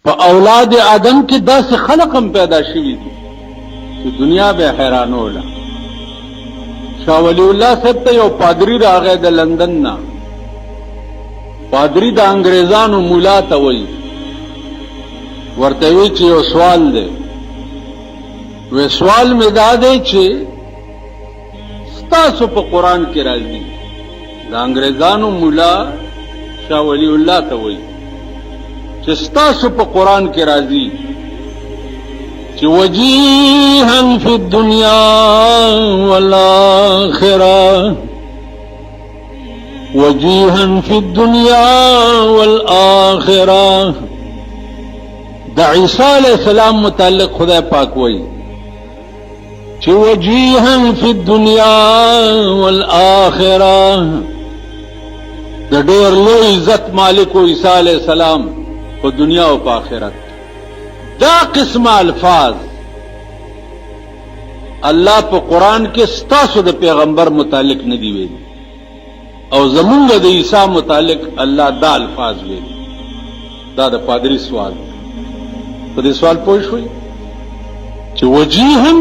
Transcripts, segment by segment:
په اولاد آدم کې داسې خلق هم پیدا شوي دي چې دنیا به حیرانوله. شاه ولی الله صاحب ته یو پادری راغی د لندن نه. پادری د انګریزانو مولا ته وایي، ورته وی چې یو سوال دی. وی سوال مې دا دی چې ستاسو په قرآن کې راځي. د انګریزانو مولا شاه ولی الله ته وایي چې ستاسو په قرآن کې راځي چې وجیها فی الدنیا والآخرہ، وجیها فی الدنیا والآخرہ. د عیسی علیہ السلام متعلق خدای پاک وایي چې وجیها فی الدنیا والآخرہ، د ډېر لوی عزت مالک عیسی علیہ السلام په دنیا او په آخرت. دا قسم الفاظ الله په قرآن کې ستاسو د پیغمبر متعلق نه دی ویلي، او زمونږ د عیسی متعلق الله دا الفاظ ویلي. دا د پادری سوال. په دې سوال پوه شوي چې وجیها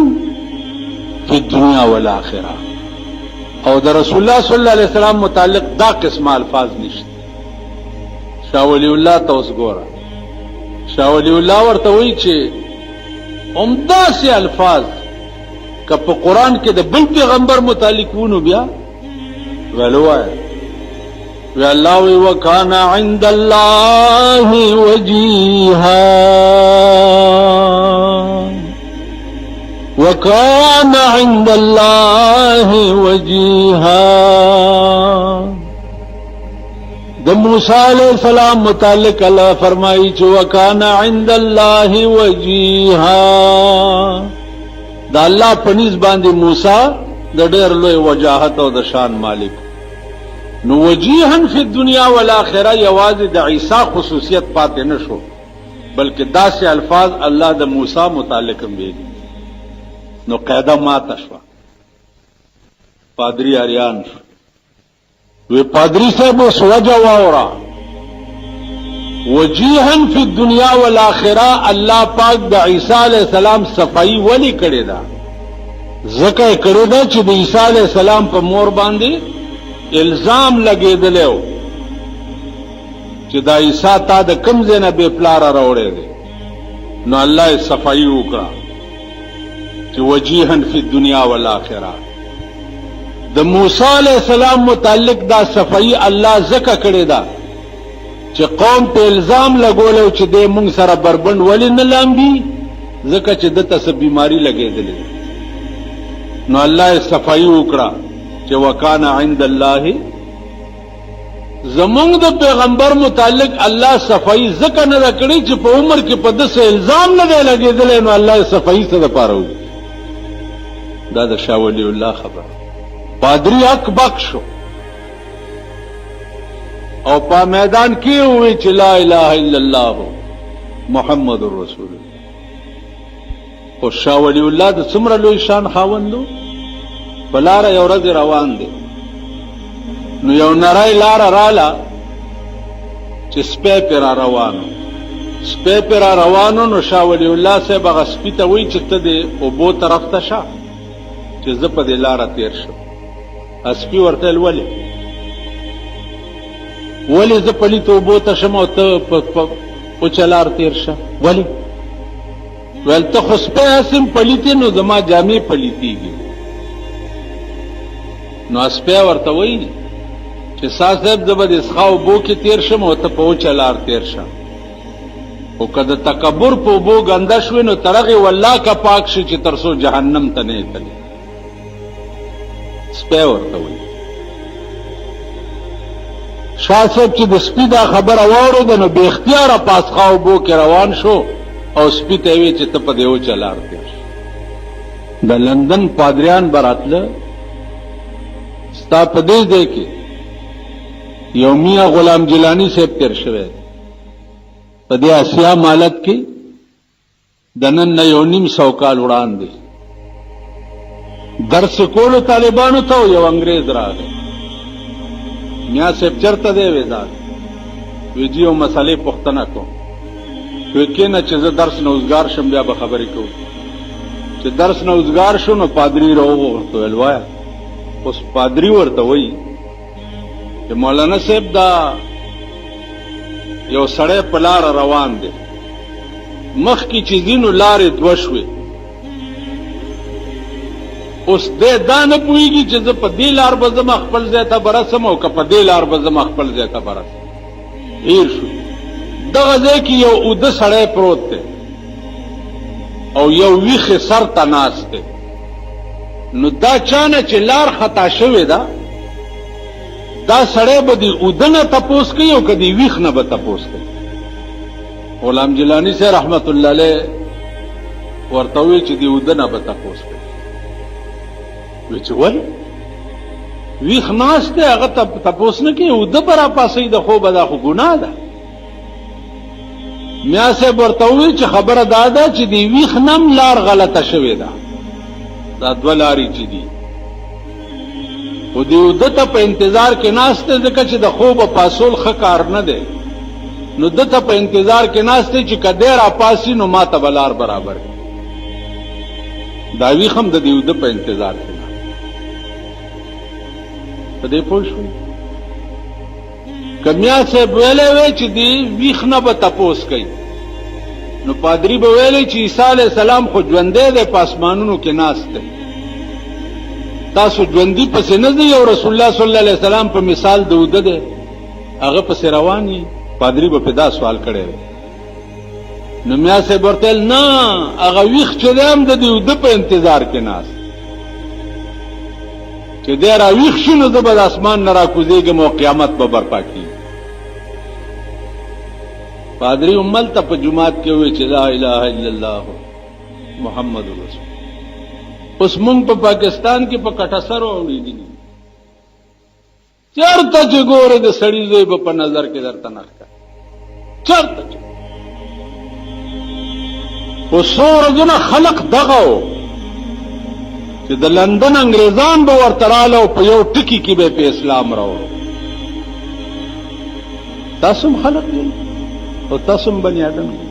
فی الدنیا والآخرہ، او د رسول الله صلی الله علیه وسلم متعلق دا قسم الفاظ نشته. شاه ولی الله ته اوس ګوره، شاه ولی الله ورته وایي چې همداسې الفاظ که په قرآن کې د بل پیغمبر متعلق وونو بیا ویلو وایه. وی الله وی وکانا عند الله وجیها، وکان عند الله وجیها. د موسی علیہ السلام متعلق الله فرمائی چې وکان عند الله وجیها. د الله پنځ باندې موسی د ډېر لوی وجاهت او د شان مالک. نو وجیها فی الدنیا والآخرہ یوازې د عیسی خصوصیت پاتې نشو، بلکې داسې الفاظ الله د موسی متعلق هم ویلي. نو قاعده ماته شوه، پادری اریان شو. وی پادری صاحب اوس وجه واوره، وجیها فی الدنیا والآخرہ الله پاک د عیسی علیہ السلام صفائی ولی کړی ده؟ ځکه یې کړی ده چې د عیسی علیہ السلام په مور باندې الزام لګېدلی و چې دا عیسی تا د کوم ځای نه بې پلاره راوړی دی. نو الله یې صفائی وکړه چې وجیها فی الدنیا والآخرہ. د موسی علیہ السلام متعلق دا صفائی الله ځکه کړی ده چې قوم په الزام لګولو چې دې مونږ سره بربند ولې نه لامبي، ځکه چې دته څه بیماری لګېدلې. نو الله یې صفائی وکړه چې وکانا عند الله. زمونږ د پیغمبر متعلق الله صفائی ځکه نه ده کړې چې په عمر کې په دسه الزام نه دی لګېدلی. نو الله یې صفائی څه دپاره وکړي. دا د شاه ولی الله خبره. پادری حق بک شو او په میدان کې وی چې لا اله الا الله محمد رسول الله. او شاه ولی الله د څومره لوی شان خاوندو. په لاره یو ورځ روان دی، نو یو نری لاره راله چې سپی پې را روانو. سپی پې را روانو. نو شاه ولی الله صاحب هغه سپي ته وایي چې ته د اوبو طرف ته شه چې زه په دې لاره تیر شم. سپي ورته ویل ولې زه پلیت اوبو ته شم او ته په اوچه لار تیر شه؟ ولې؟ ویل ته خو سپی هسې هم پلیت یې، نو زما جامې پلیتېږي. نو سپی ورته وایي چې ستا صاحب زه به د څښا اوبو کې تیر شم او ته په اوچه لار تیر شه. خو که د تکبر په اوبو ګنده شوې نو تر هغې والله که پاک شي چې تر څو جهنم ته نه یې تللی. سپی ورته وایي. شاه صاحب چې د سپي دا خبره واورېده نو بې اختیاره په څښا اوبو کې روان شو او سپي ته یې ویې چې ته په دې اوچه لار تیر شه. د لندن پادریان به راتله، ستا په دې ځای کې یو میاں غلام جیلانی صاحب تیر شوی دی. په دې اسیا مالت کې د نن نه 1.5 کال وړاندې درس کولو طالبانو ته یو انګریز راغی. میاں صاحب چرته دی؟ وی دا وی جی یو مسئلې پوښتنه کوم. وکینه چې زه درس نه اوزګار شم بیا به خبرې کوو. چې درس نه اوزګار شو نو پادری راوغوښت، ویل وایه. اوس پادری ورته وایي چې مولانا صاحب دا یو سړی په لاره روان دی، مخکې چې ځینو لارې دوه شوې، اوس دی دا نه پوهېږي چې زه په دې لار به زما خپل ځای ته به رسم او که په دې لار به زما خپل ځای ته به رسم. هیر شو. دغه ځای کې you اوده سړی Parvat the O you ویښې سر ته ناست دی. نو دا چانه چې لار خطا شوې ده، دا سړی به د اوده نه تپوس کوي او که د ویښ نه به تپوس کوي. غلام جیلانی صاحب رحمت الله علیه ورته وویل چې د اوده نه به تپوس کوي. وی چې ولې ویښ ناست دی هغه تپوس نه کوي، اوده به راپاسوي د خوبه، دا خو ګناه ده. میا صاحب ورته وویل چې خبره دا ده چې د ویښ نم لار غلطه شوې ده، دا دوه لارې چې دي، خو د اوده ته په انتظار کې ناست دی ځکه چې د خوبه پاسول ښه کار نه دی. نو ده ته په انتظار کې ناست دی چې که دی راپاسي نو ما ته به لار برابر کړي. دا ویښ هم د دې اوده په انتظار کې ناست. په دې پوه شوئ؟ که میا صاحب ویلی وی چې د ویښ نه به تپوس کوي، نو پادری به ویلی چې عیسی علیه السلام خو ژوندی دی، په اسمانونو کې ناست دی، تاسو ژوندي پسې نه ځئ او رسول الله صلی الله علیه وسلم په مثال د اوده دی هغه پسې روان یي. پادری به پې دا سوال کړی دی. نو میا صاحب ورته ویل نه، هغه ویښ چې دی هم د دې اوده په انتظار کې ناست، چې دی راویښ شي نو زه به د اسمان نه راکوزېږم او قیامت به برپا کېږي. پادری هملته په جومات کې وویل چې لا اله الا الله محمد رسول. اوس مونږ په پاکستان کې په کټه سر واورېدلي، چېرته چې ګورې د سړي زوی به په نظر کې درته نه ښکاري، چېرته چې. خو څو ورځونه خلق دغه و چې د لندن انګریزان به ورته راله او په یو ټکي کې به په اسلام راوړو. تاسو هم خلق یې او تاسو هم بني آدم یې.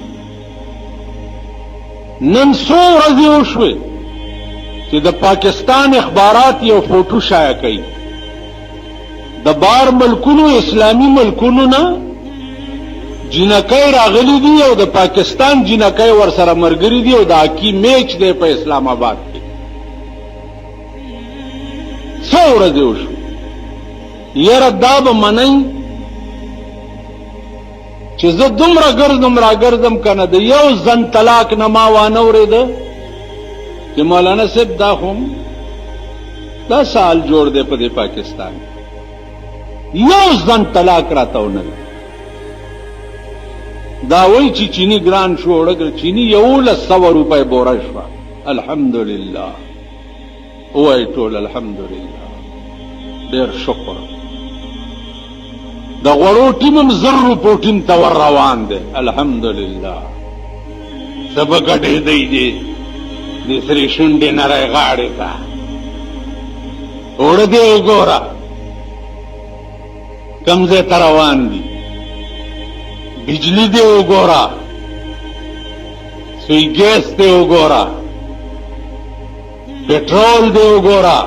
نن څو ورځې وشوې چې د پاکستان اخبارات یو فوټو شایع کوي، د بار ملکونو اسلامي ملکونو نه جنکۍ راغلي دي او د پاکستان جنکۍ ورسره ملګري دي او د هاکي میچ دی په اسلام آباد کې. څو ورځې وشوې. یاره دا به منئ چې زه دومره ګرځم راګرځم که نه، د یو زن طلاق نه ما وانه اورېده چې مولانا صاحب دا خو دا سال جوړ دی په دې پاکستان کې، یو زن طلاق راته ونه دی. دا وایي چې چینی ګران شو، وړه چینی 1100 روپۍ بوره شوه. الحمدلله ووایي ټول الحمدلله، ډېر شکر. د غوړو ټیم هم 1000 روپو ټیم ته ور روان دی. الحمدلله. څه به ګډېدی دی د سرې شونډې نری غاړې ته. اوړه دې وګوره کوم ځای ته روان دي، بجلی دې وګوره، سوی ګیس دې وګوره، پټرول دې وګوره.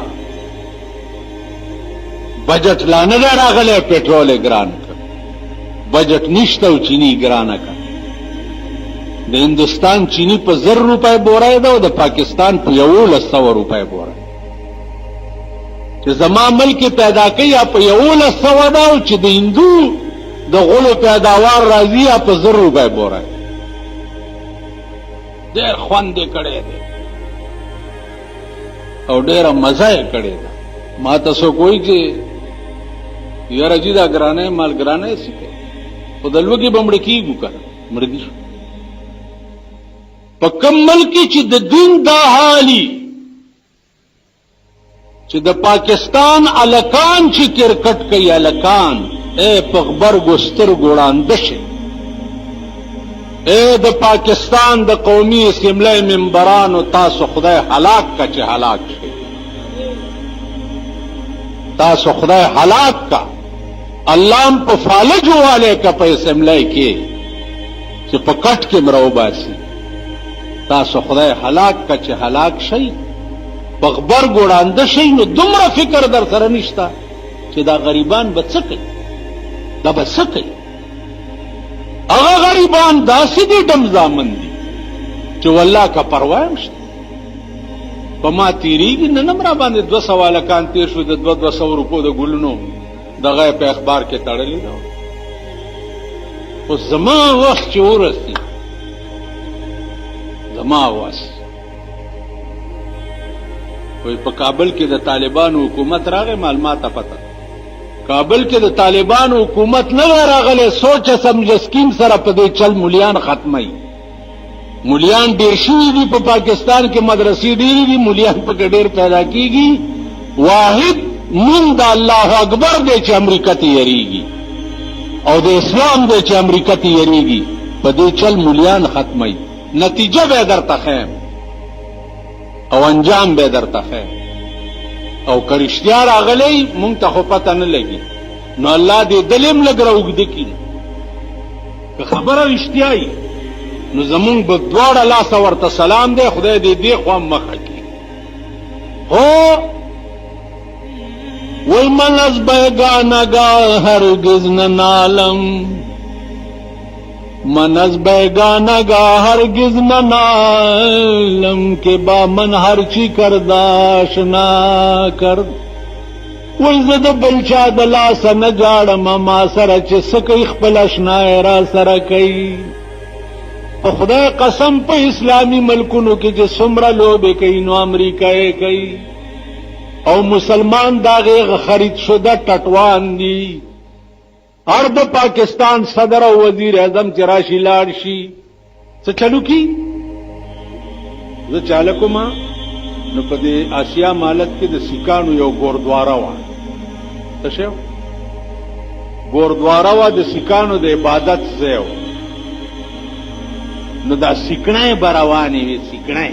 بجټ لا نه دی راغلی، پټرول یې ګران کړ. بجټ نشته او چینی ګرانه کړ. د هندوستان چینی په 1000 روپۍ بوره ده او د پاکستان په 1100 روپۍ بوره. چې زما ملک پیدا کوي یا په 1100 ده او چې د هندو د غلو پیداوار راځي یا په 1000 روپۍ بوره. ډېر خوند یې کړی دی او ډېره مزه یې کړې ده. ما ته څوک وایي چې یاره جي دا ګرانه مال ګرانه یې څه کوي، خو د لوږې به مړه کېږو که نه، مړه دي شو. په کوم ملک چې د دین دا حالي چې د پاکستان الکان چې کرکټ کوي، الکان په غبرګو سترګو ړانده شي، د پاکستان د قومي اسمبلی ممبرانو تاسو خدای هلاک کا چې هلاک شي، تاسو خدای هلاک کا. الله هم په فالجو والے کا په اسمبلی کې چې په کټ کې مرو باسي تاسو خدای هلاک کا چې هلاک شي په غبر ګوړانده شي نو دومره فکر در سره نشته چې دا غریبان به څه کوي دا به څه کوي هغه غریبان داسې دي ډم زامن دي چې والله کا پروا نشته په ما تیریږي نن را باندې 200 لکان تیر شو د 200 روپو د ګلونو دغه په اخبار کې تړلې ده خو زما وخت چې ورسي زما وخت وي په کابل کې د طالبانو حکومت راغی معلومات پته کابل کې د طالبانو حکومت نه راغله سوچ سمجھ سکیم سره په دې چل مولیان ختمي مولیان ډیر شوي دي په پاکستان کې مدرسې ډېرې دي مولیان په ډېر پیدا کیږي واحد مونږ د الله اکبر دی چې امریکا ته یریږي او د اسلام دی چې امریکا ته یریږي په دې چل مولیان ختمي نتیجه به درته خیم او انجام به درته خیم او کرشتیا راغلی مونږ ته خو پته نه لګي نو الله دې دلیم لګ راوږد کړي که خبره رښتیايي نو زمونږ به دواړه لاسه ورته سلام دی خدای دې دې خوا مخه کړي هو وی من از بیگانگاه هرگز ننالم من از بیگانگاه هرگز ننالم که با من هرچی کرداشنا کرد وی زد بلچا دلا سنجاڑم ما سره چې سکی خپل اشنای را سره کوي په خدای قسم په اسلامی ملکونو کې چې څومره لوبې کوي نو امریکا یې کوي او مسلمان داغه خرید شده ټټوان دي هر د پاکستان صدر او وزیر اعظم چې راشي لاړ شي څه چلو کی زه چالکو ما نو په دې آسیا مالک کې د سیکانو یو ګوردواره و څه شو ګوردواره و د سیکانو د عبادت ځای و نو دا سیکنه بروانې وي سیکنه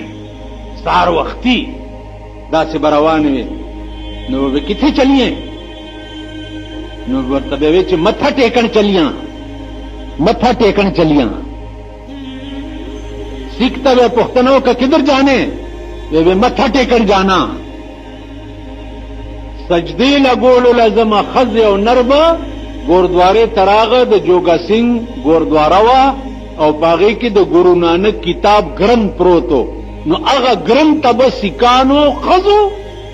سار وختي دا سے بروانې وي نو به کته چلیے نو ورته به چې مٿا ټیکن چلیاں سیکھتا ہے پختنوں کا کدھر جانے وہ متھا ٹیکن جانا سجدے لگول لازم خز او نرب گوردوارے تراغ د جوگا سنگھ گوردوارا وا او باغی کی د گرو نانک کتاب گرم پروتو نو هغه ګرم تب سکانو خزو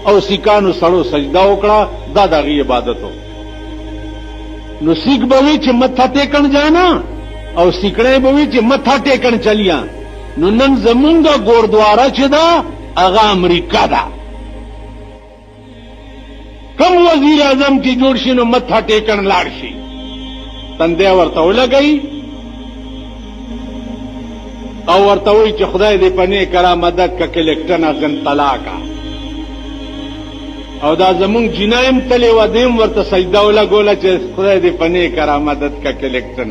او سکانو سړو سجدا وکړه دا دغه عبادت و نو سیک بوي چې مٿا ټیکن جانا او سیکړې بوي چې مٿا ټیکن چلیا نو نن زمونږه ګوردواره چې دا هغه امریکا ده کم وزیر اعظم کی جوړ شي نو مٿا ټیکن لاړ شي تندې ورته ولګي او ورته وی چې خدای دې پنه کرا مدد کا کلیکټن ازن طلاقا او دا زمون جنایم تلې و دیم ورته سجده ولا ګوله چې خدای دې پنه کرا مدد کا کلیکټن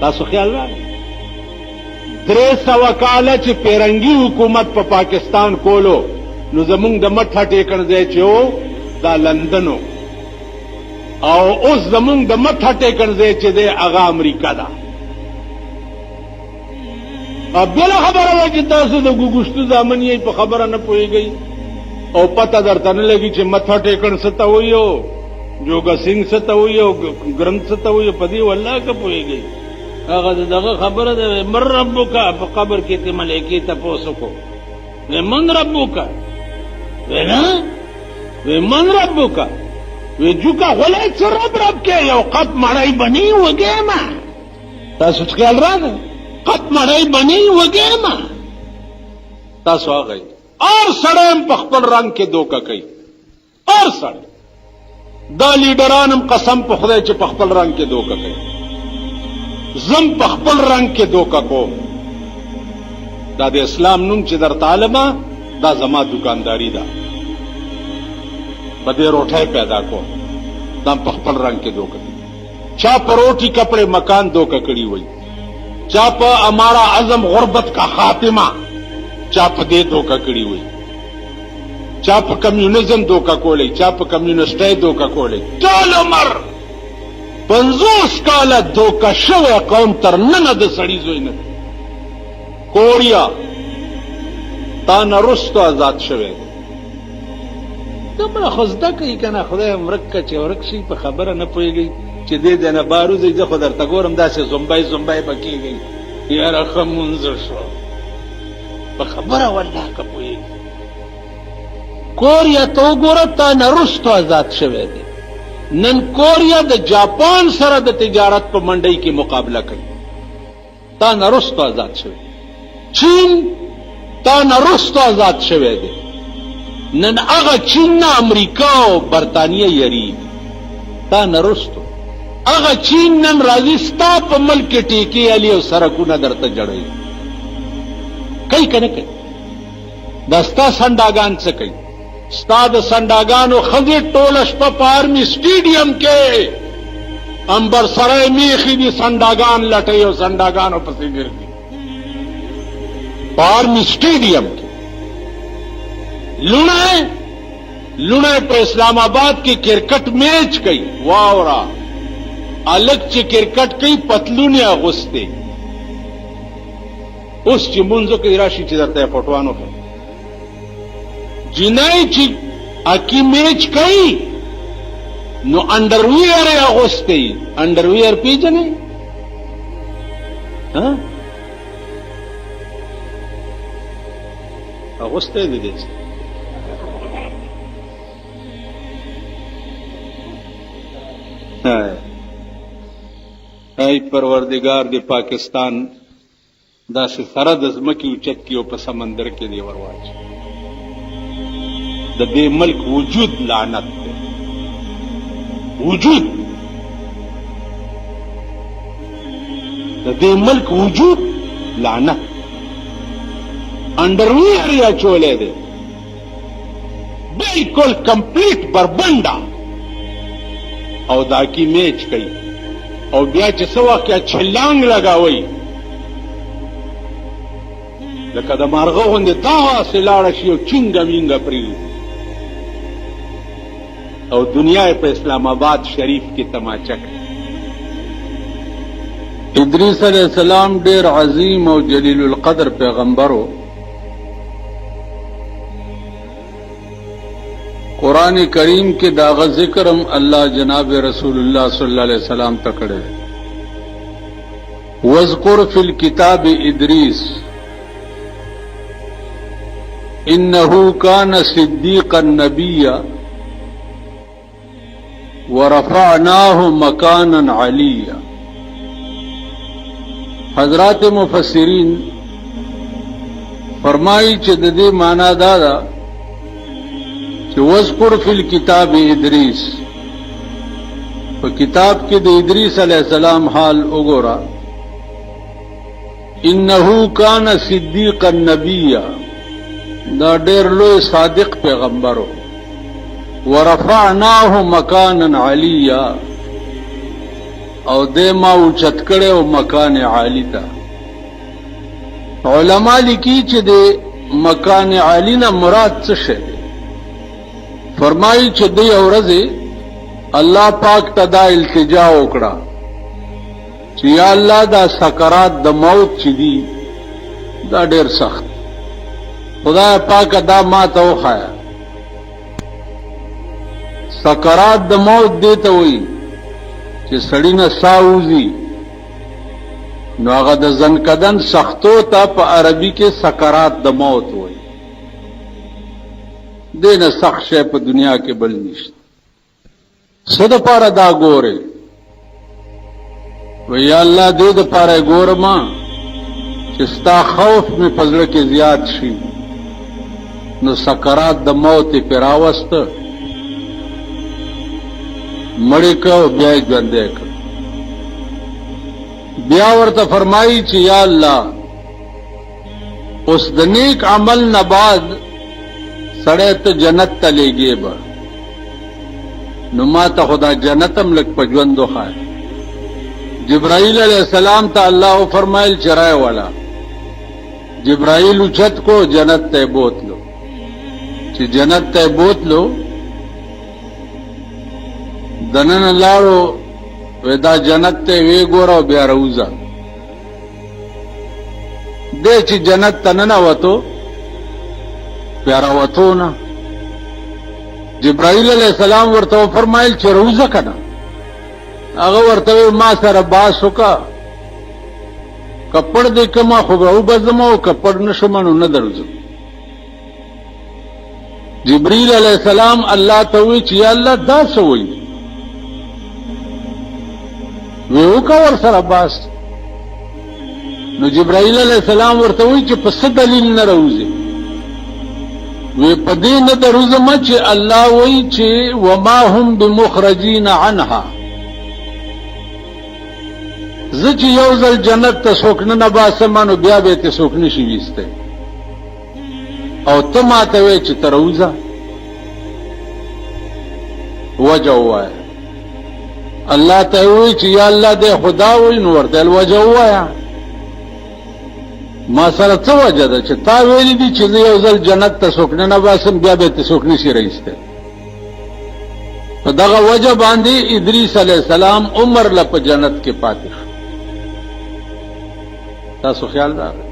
تاسو خیال راغی 300 کاله چې پیرنګي حکومت په پاکستان کولو نو زمون د مټه ټیکن ځای چې دا لندنو او اوس زمون د مټه ټیکن ځای چې دی هغه امریکا ده بل خبره ده چې تاسو د ګوګشتو ځامن یې په خبره نه پوهیږئ او پته درته نه لګي چې مٿا ټیکن څه ته وایي جوګا سنگھ څه ته وایي او ګرم څه ته وایي په دې والله که پوهیږئ هغه دغه خبره ده مر ربک په قبر کې ته ملایکی تاسو کو من ربک وینا من ربک وی جوکا غلای څه رب کې یو قط مړای بنی وګما تاسو خیال راغی قط مړای بنی وګما تاسو هغه اور سړیم په خپل رنگ کې دوکا کوي اور سړی دا لیډرانم قسم په خدای چې په خپل رنگ کې دوکا کوي زم په خپل رنگ کې دوکا کو دا د اسلام نوم چې در طالبہ دا زما دکانداری ده بده روټه پیدا کو دا په خپل رنگ کې دوکا چا پروٹی کپڑے مکان دوکا کړی وای چا په ہمارا عزم غربت کا خاتمہ چا په دې دوکا کړی وای چا په کمیونزم دوکا کولې چا په کمیونسټای دوکا کولې ټول عمر 50 کاله دوکه شوی قوم تر ننه د سړي زوی نه دی. کوریا تا نه رستو آزاد شوی دی. دومره خو زده کوي که نه، خدای مرک که چې ورک شي په خبره نه پوهېږي چې دې ځای نه بهر وځئ. زه خو درته ګورم داسې زمبی زمبی به کېږئ، یاره ښه مونځ شو په خبره والله که پوهېږي. کوریا ته وګوره تا نه رستو آزاد شوی دی. نن کوریا د جاپان سره د تجارت په منډۍ کې مقابله کوي، تا نه رستو آزاد شوی. چین تا نه رستو آزاد شوی دی. نن هغه چین نه امریکا او برطانیه یریږي، تا نه رستو. هغه چین نن راځي ستا په ملک کې ټیکې علي او سړکونه درته جوړوي. کوي که نه کوي؟ دا ستا سنډاګان څه کوي؟ ستا د سنډاګانو ښځې ټوله شپه په آرمي سټیډیم کې امبر سرای میخي دي، سنډاګان لټوي او سنډاګانو پسې ګرځي په آرمي سټیډیم کې. لوڼه په اسلام آباد کې کرکټ میچ کوي. واورا الګ چې کرکټ کوي پتلونې اغوستې، اوس چې مونځو کې راشي چې درته پټوانو کوي. جنای چې اکی میچ کوي نو انډرویر یې اغوستې. انډرویر پیژنې؟ اغوستې دي دې ای پروردگار دی پاکستان داسې سره د ځمکې اوچت کړي او په سمندر کې دی ورواچي. د دې ملک وجود لعنت دی. وجود د دې ملک وجود لعنت. انډرویر یې اچولی دی بالکل کمپلیټ بربنډه، او دا کی میچ کوي او بیا چې څه وخت چھلانګ لګاوئ لکه د مارغه غوندې داسې لاړه شي او چینګه وینګه پرېږدي، او دنیا په اسلام آباد شریف کې تماچه کوي. ادریس علیہ السلام ډیر عظیم او جلیل القدر پیغمبرو. قرآن کریم کې داغه ذکرم الله جناب رسول الله صلی الله علیه وسلم ته کړی. واذکر فی الکتاب ادریس انه کان صدیقا نبیا ورفعناه مکانا علیا. حضرات مفسرین فرمایي چې د دې معنا دا ده چې واذکر فی الکتاب ادریس، په کتاب کې د ادریس علیہ السلام حال وګوره. انه کان صدیقا نبیا، دا ډېر لوی صادق پیغمبرو. ورفعناه مکانا علیا، او دې ما اوچت کړی او مکان عالی ته. علما لیکي چې د مکان عالی نه مراد څه شی دی. فرمایي چې دې ورځې الله پاک ته دا التجا وکړه چې یا الله دا سکرات د موت چې دي دا ډېر سخت، خدای پاک دا ما ته وښایه. سکرات د موت دې ته وایي چې سړی نه ساه وځي، نو هغه د زنکدن سختو ته په عربي کې سکرات د موت وایي. دینه سخت شی په دنیا کې بل نشته. څه دپاره دا ګورې؟ وی یا الله دې دپاره یې ګورم چې ستا خوف مې په زړه کې زیات شي. نو سکرات د موت یې پرې راوسته، مړی که او بیا یې ژوندی کړ. بیا ورته فرمایي چې یا الله اوس د نیک عمل نه بعد سړی ته جنت ته لیږې به، نو ما ته خدا جنتم لږ په ژوند وښایه. جبرائیل علیہ السلام ته الله وفرمایل چې رای والا. جبرائیل اوچت کو جنت ته بوتلو. چې جنت ته بوتلو دننه لاړو ودا جنت ته وی ګور او بیا روزه دې چې جنت ته نه وته بیا راوته نه جبرائیل علیہ السلام ورته فرمایل چې روزه کړه هغه ورته ما سره باس وکا کپڑ دې کما خو به وبزمو کپڑ نشم نه درځو جبرائیل علیہ السلام الله ته وی چې یا الله دا سوي ویو کا ور سره باس نو جبرائیل علیہ السلام ورته وی چې په څه دلیل نه روزي وی پدې نه دروزه مچ الله وی چې وما هم بمخرجین عنها زچ یو ځل جنت ته سوکنه نه باسمانو بیا به ته سوکنه شي وسته او ته ماته وی چې تروزه وجوه الله ته وی چې یا الله دې خدا وی نو ورته وجوه ما سره څه وجه ده چې تا ویلي دي چې یو ځل جنت ته سوکنه نه باسم بیا به ته سوکنه شي رئیسته په دغه وجه باندې ادریس علیہ السلام عمر له په جنت کې پاتې شو تاسو خیال راغی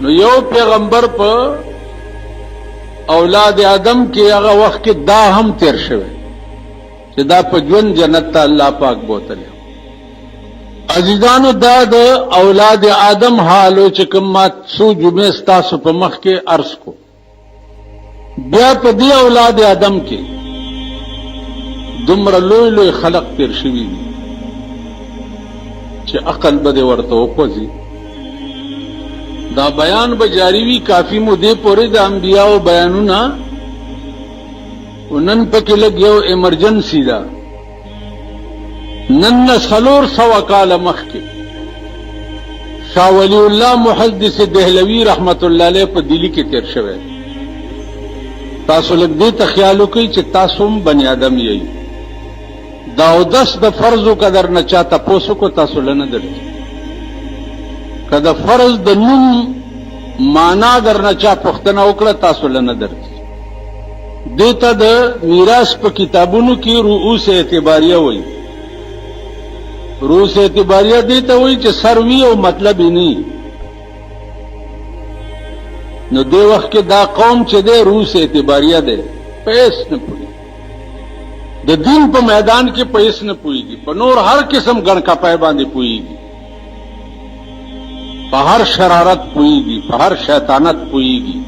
نو یو پیغمبر په اولاد آدم کې هغه وخت کې دا هم تیر شوی چې دا په ژوند جنت ته الله پاک بوتله عزیزانو دا د اولاد آدم حالو چې کوم ما څو جمعې ستاسو په مخ کې عرض کو بیا په دې اولاد آدم کې دومره لوی لوی خلق تیر شوي دي چې عقل به ورته وخوځي دا بیان به جاری وي کافی مودې پورې د انبیاو بیانونه ونن پکې لګ یو ایمرجنسی ده نن سلور سوا کال مخکې شاه ولی الله محدث دهلوی رحمت الله علیه په دلی کې تیر شوی تاسو لږ دې ته خیال وکړئ چې تاسو هم بنی آدم یې دا او دس د فرضو قدر نه چاته پوسو کو تاسو لنه درځي کله فرض د نوم معنا در نه چا پښتنه وکړه تاسو لنه درځي دته د میراث په کتابونو کې رؤوس اعتباریه وایي روس اعتباریه دیتا ہوئی چې سروی او مطلب ہی نہیں نو دے وقت کے دا قوم چې دے روس اعتباریه دے پیس نه پوئی د دین په میدان کې پیس نه پوئیږي په نور هر قسم ګڼ کپای باندې پوئیږي په هر شرارت پوئیږي په هر شیطانت پوئیږي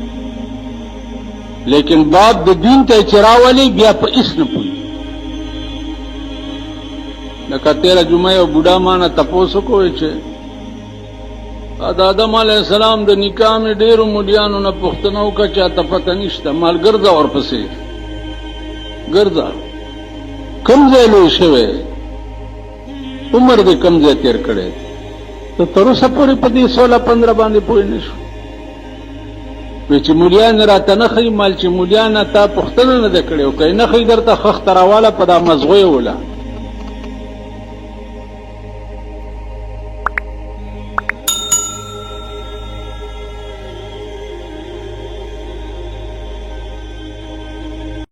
لیکن باب د دین ته چراولی بیا په اس نه پوئیږي لکه تیرا جمعه او بوډا مانه تپوسو کوی چې د آدم علیہ السلام د نکاح می ډیرو مليانو نه پښتنو کا چاته پته نشته مال ګرځا ورپسې ګرځا کم ځای لوي شوی عمر دې کم ځای تیر کړي ته تر اوسه پورې په دې 16-15 باندې پوه نه شو چې مليان راته نه خي مال چې مليان ته پښتنه نه کړي او کله نه خي درته خخ تراواله په د مزغوي ولا